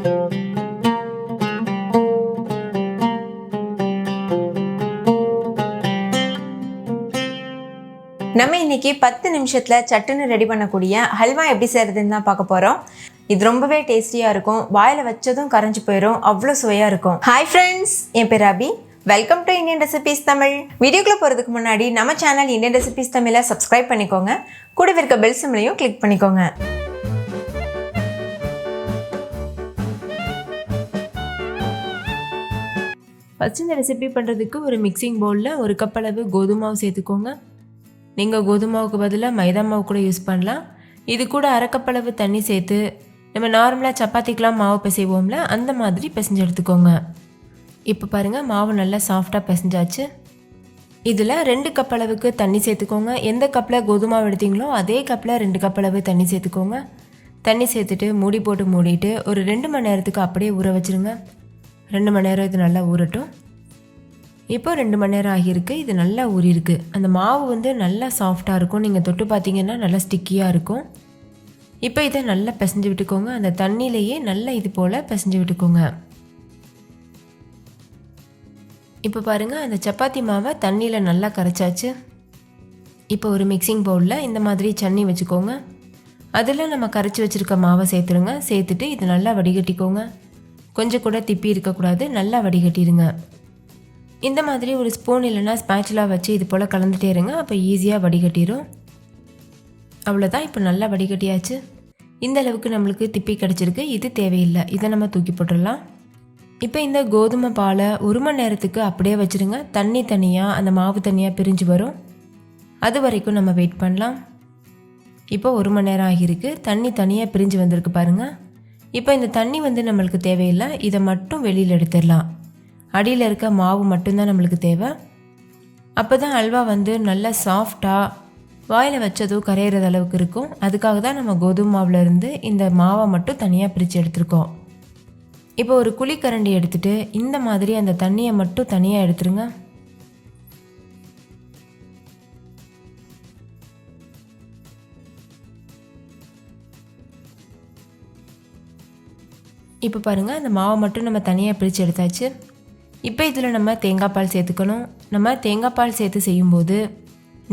நம்ம இன்னைக்கு 10 நிமிஷத்துல சட்டுன்னு ரெடி பண்ணக்கூடிய ஹல்வா எப்படி செய்யறதுன்னு தான் பார்க்க போறோம். இது ரொம்பவே டேஸ்டியா இருக்கும். வாயில வச்சதும் கரைஞ்சு போயிடும், அவ்வளோ சுவையா இருக்கும். ஹாய் ஃப்ரெண்ட்ஸ், என் பேர் Abhi. Welcome to Indian recipes Tamil. வீடியோக்குள்ள போறதுக்கு முன்னாடி நம்ம சேனல் இந்தியன் ரெசிபீஸ் தமிழை சப்ஸ்கிரைப் பண்ணிக்கோங்க. கூடவே இருக்க பெல் சிம்லையும் கிளிக் பண்ணிக்கோங்க. ஃபர்ஸ்ட் இந்த ரெசிபி பண்ணுறதுக்கு ஒரு மிக்சிங் பவுலில் 1 கப் அளவு கோதுமை மாவு சேர்த்துக்கோங்க. நீங்கள் கோதுமை மாவுக்கு பதிலாக மைதா மாவு கூட யூஸ் பண்ணலாம். இது கூட 1/2 கப் அளவு தண்ணி சேர்த்து நம்ம நார்மலாக சப்பாத்திக்கெலாம் மாவு பிசைவோம்ல, அந்த மாதிரி பிசைஞ்சு எடுத்துக்கோங்க. இப்போ பாருங்கள், மாவு நல்லா சாஃப்டாக பிசைஞ்சாச்சு. இதில் 2 கப் அளவுக்கு தண்ணி சேர்த்துக்கோங்க. எந்த கப்பில் கோதுமை மாவு எடுத்தீங்களோ அதே கப்பில் 2 கப் அளவு தண்ணி சேர்த்துக்கோங்க. தண்ணி சேர்த்துட்டு மூடி போட்டு மூடிட்டு ஒரு 2 மணி நேரத்துக்கு அப்படியே ஊற வச்சுருங்க. 2 மணி நேரம் இது நல்லா ஊறட்டும். இப்போ 2 மணி நேரம் ஆகியிருக்கு. இது நல்லா ஊறியிருக்கு. அந்த மாவு வந்து நல்லா சாஃப்டாக இருக்கும். நீங்கள் தொட்டு பார்த்தீங்கன்னா நல்லா ஸ்டிக்கியாக இருக்கும். இப்போ இதை நல்லா பிசைஞ்சு விட்டுக்கோங்க. அந்த தண்ணியிலையே நல்லா இது போல் பிசைஞ்சு விட்டுக்கோங்க. இப்போ பாருங்கள், அந்த சப்பாத்தி மாவை தண்ணியில் நல்லா கரைச்சாச்சு. இப்போ ஒரு மிக்சிங் பவுலில் இந்த மாதிரி சன்னி வச்சுக்கோங்க. அதில் நம்ம கரைச்சி வச்சுருக்க மாவை சேர்த்துருங்க. சேர்த்துட்டு இது நல்லா வடிகட்டிக்கோங்க. கொஞ்சம் கூட திப்பி இருக்கக்கூடாது, நல்லா வடிகட்டிடுங்க. இந்த மாதிரி ஒரு ஸ்பூன் இல்லைன்னா ஸ்பேச்சுலா வச்சு இது போல் கலந்துட்டே இருங்க. அப்போ ஈஸியாக வடிகட்டிடும். அவ்வளோதான், இப்போ நல்லா வடிகட்டியாச்சு. இந்த அளவுக்கு நம்மளுக்கு திப்பி கிடச்சிருக்கு. இது தேவையில்லை, இதை நம்ம தூக்கி போட்டுடலாம். இப்போ இந்த கோதுமை பாலை 1 மணி நேரத்துக்கு அப்படியே வச்சுருங்க. தண்ணி தனியாக, அந்த மாவு தனியாக பிரிஞ்சு வரும். அது வரைக்கும் நம்ம வெயிட் பண்ணலாம். இப்போ 1 மணி நேரம் ஆகியிருக்கு. தண்ணி தனியாக பிரிஞ்சு வந்திருக்கு பாருங்கள். இப்போ இந்த தண்ணி வந்து நம்மளுக்கு தேவையில்லை. இதை மட்டும் வெளியில் எடுத்துடலாம். அடியில் இருக்க மாவு மட்டும்தான் நம்மளுக்கு தேவை. அப்போ தான் அல்வா வந்து நல்லா சாஃப்டாக வாயில் வச்சதும் கரையிறது அளவுக்கு இருக்கும். அதுக்காக தான் நம்ம கோதுமை மாவுலேருந்து இந்த மாவை மட்டும் தனியாக பிரித்து எடுத்துருக்கோம். இப்போ ஒரு குழிக்கரண்டி எடுத்துகிட்டு இந்த மாதிரி அந்த தண்ணியை மட்டும் தனியாக எடுத்துருங்க. இப்போ பாருங்கள், அந்த மாவை மட்டும் நம்ம தனியாக பிரித்து எடுத்தாச்சு. இப்போ இதில் நம்ம தேங்காய் பால் சேர்த்துக்கணும். நம்ம தேங்காய் பால் சேர்த்து செய்யும்போது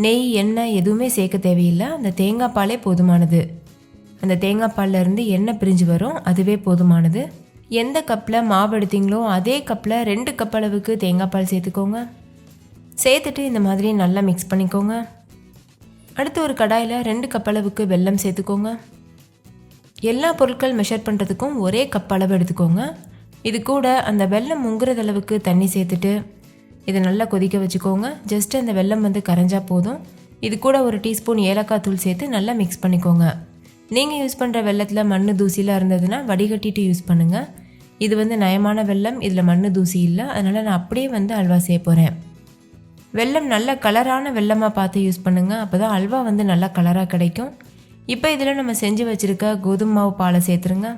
நெய், எண்ணெய் எதுவுமே சேர்க்க தேவையில்லை. அந்த தேங்காய் பாலே போதுமானது. அந்த தேங்காய் பால்லேருந்து எண்ணெய் பிரிஞ்சு வரும், அதுவே போதுமானது. எந்த கப்பில் மாவு எடுத்தீங்களோ அதே கப்பில் 2 கப் அளவுக்கு தேங்காய் பால் சேர்த்துக்கோங்க. சேர்த்துட்டு இந்த மாதிரி நல்லா மிக்ஸ் பண்ணிக்கோங்க. அடுத்து ஒரு கடாயில் 2 கப் அளவுக்கு வெல்லம் சேர்த்துக்கோங்க. எல்லா பொருட்கள் மெஷர் பண்ணுறதுக்கும் ஒரே கப் அளவு எடுத்துக்கோங்க. இது கூட அந்த வெல்லம் முங்குறது அளவுக்கு தண்ணி சேர்த்துட்டு இதை நல்லா கொதிக்க வச்சுக்கோங்க. ஜஸ்ட் அந்த வெல்லம் வந்து கரைஞ்சா போதும். இது கூட ஒரு டீஸ்பூன் ஏலக்காய் தூள் சேர்த்து நல்லா மிக்ஸ் பண்ணிக்கோங்க. நீங்கள் யூஸ் பண்ணுற வெல்லத்தில் மண் தூசிலாம் இருந்ததுன்னா வடிகட்டிட்டு யூஸ் பண்ணுங்கள். இது வந்து நயமான வெல்லம், இதில் மண் தூசி இல்லை. அதனால் நான் அப்படியே வந்து அல்வா செய்ய போகிறேன். வெல்லம் நல்ல கலரான வெல்லமாக பார்த்து யூஸ் பண்ணுங்கள். அப்போ தான் அல்வா வந்து நல்லா கலராக கிடைக்கும். இப்போ இதில் நம்ம செஞ்சு வச்சுருக்க கோதுமை மாவு பாலை சேர்த்துருங்க.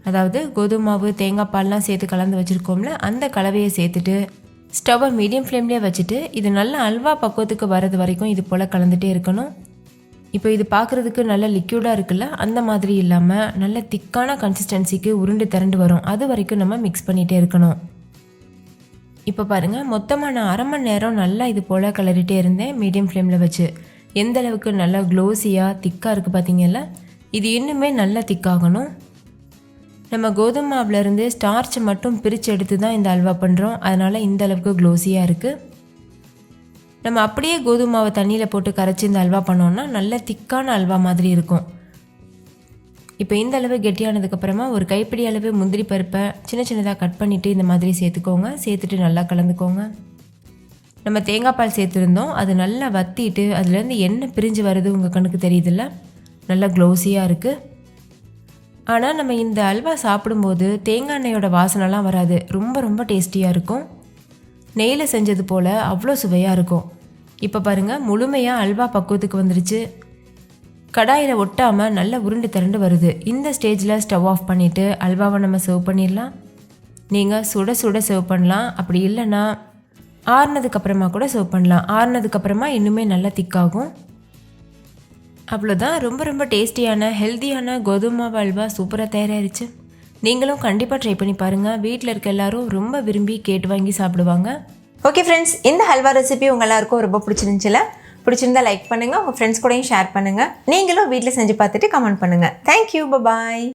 அதாவது கோதுமை மாவு, தேங்காய் பால்லாம் சேர்த்து கலந்து வச்சுருக்கோம்ல, அந்த கலவையை சேர்த்துட்டு ஸ்டவ்வை மீடியம் ஃப்ளேம்லேயே வச்சுட்டு இது நல்லா அல்வா பக்குவத்துக்கு வர்றது வரைக்கும் இது போல் கலந்துகிட்டே இருக்கணும். இப்போ இது பார்க்குறதுக்கு நல்ல லிக்யூடாக இருக்குல்ல, அந்த மாதிரி இல்லாமல் நல்ல திக்கான கன்சிஸ்டன்சிக்கு உருண்டு திரண்டு வரும். அது வரைக்கும் நம்ம மிக்ஸ் பண்ணிகிட்டே இருக்கணும். இப்போ பாருங்கள், மொத்தமாக நான் 1/2 மணி நேரம் நல்லா இது போல் கிளறிட்டே இருந்தேன் மீடியம் ஃப்ளேமில் வச்சு. எந்த அளவுக்கு நல்லா க்ளோஸியாக திக்காக இருக்குது பார்த்தீங்கல்ல. இது இன்னுமே நல்லா திக்காகணும். நம்ம கோதுமை மாவுலேருந்து ஸ்டார்ச் மட்டும் பிரித்து எடுத்து தான் இந்த அல்வா பண்ணுறோம். அதனால் இந்த அளவுக்கு க்ளோஸியாக இருக்குது. நம்ம அப்படியே கோதுமை மாவை தண்ணியில் போட்டு கரைச்சி இந்த அல்வா பண்ணோன்னா நல்ல திக்கான அல்வா மாதிரி இருக்கும். இப்போ இந்த அளவு கெட்டியானதுக்கப்புறமா ஒரு கைப்பிடி அளவு முந்திரி பருப்பை சின்ன சின்னதாக கட் பண்ணிவிட்டு இந்த மாதிரி சேர்த்துக்கோங்க. சேர்த்துட்டு நல்லா கலந்துக்கோங்க. நம்ம தேங்காய் பால் சேர்த்துருந்தோம், அது நல்லா வற்றிட்டு அதுலேருந்து எண்ணெய் பிரிஞ்சு வருது. உங்கள் கண்ணுக்கு தெரியுதுல்ல, நல்லா க்ளோஸியாக இருக்குது. ஆனால் நம்ம இந்த அல்வா சாப்பிடும்போது தேங்காய் எண்ணெயோட வாசனைலாம் வராது. ரொம்ப ரொம்ப டேஸ்டியாக இருக்கும். நெய்யில் செஞ்சது போல் அவ்வளோ சுவையாக இருக்கும். இப்போ பாருங்கள், முழுமையாக அல்வா பக்குவத்துக்கு வந்துருச்சு. கடாயில் ஒட்டாமல் நல்லா உருண்டு திரண்டு வருது. இந்த ஸ்டேஜில் ஸ்டவ் ஆஃப் பண்ணிவிட்டு அல்வாவை நம்ம சர்வ் பண்ணிடலாம். நீங்கள் சுட சுட சர்வ் பண்ணலாம். அப்படி இல்லைன்னா ஆறுனதுக்கப்புறமா கூட சர்வ் பண்ணலாம். ஆறுனதுக்கப்புறமா இன்னுமே நல்லா திக்காகும். அவ்வளோதான், ரொம்ப ரொம்ப டேஸ்டியான ஹெல்த்தியான கோதுமை மாவு அல்வா சூப்பராக தயாராகிடுச்சு. நீங்களும் கண்டிப்பாக ட்ரை பண்ணி பாருங்கள். வீட்டில் இருக்க எல்லாரும் ரொம்ப விரும்பி கேட்டு வாங்கி சாப்பிடுவாங்க. ஓகே ஃப்ரெண்ட்ஸ், இந்த ஹல்வா ரெசிபி உங்கள் எல்லாருக்கும் ரொம்ப பிடிச்சிருந்தா லைக் பண்ணுங்கள், உங்கள் ஃப்ரெண்ட்ஸ் கூடயும் ஷேர் பண்ணுங்கள். நீங்களும் வீட்டில் செஞ்சு பார்த்துட்டு கமெண்ட் பண்ணுங்கள். தேங்க்யூ, பாய்.